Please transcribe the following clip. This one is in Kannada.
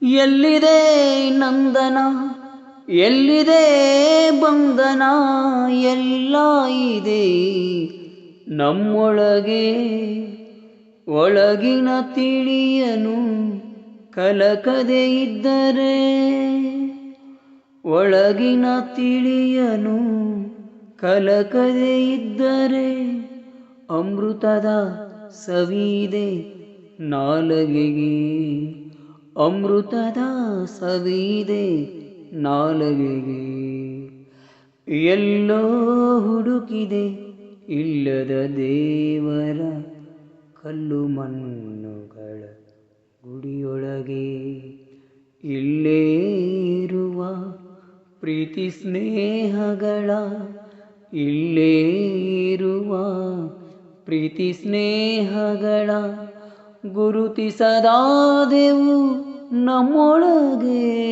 ಎಲ್ಲಿದೆ ನಂದನ, ಎಲ್ಲಿದೆ ಬಂಧನ, ಎಲ್ಲ ಇದೆ ನಮ್ಮೊಳಗೆ. ಒಳಗಿನ ತಿಳಿಯನು ಕಲಕದೆ ಇದ್ದರೆ, ಒಳಗಿನ ತಿಳಿಯನು ಕಲಕದೆ ಇದ್ದರೆ, ಅಮೃತದ ಸವಿದೆ ನಾಲಗೆಗೆ, ಅಮೃತದ ಸವಿದೆ ನಾಲಗೆಗೆ. ಎಲ್ಲೋ ಹುಡುಕಿದೆ ಇಲ್ಲದ ದೇವರ ಕಲ್ಲು ಮಣ್ಣುಗಳ ಗುಡಿಯೊಳಗೆ. ಇಲ್ಲೇ ಇರುವ ಪ್ರೀತಿ ಸ್ನೇಹಗಳ, ಇಲ್ಲೇ ಇರುವ ಪ್ರೀತಿ ಸ್ನೇಹಗಳ ಗುರುತಿಸದಾದೆವು ನಮ್ಮೊಳಗೆ.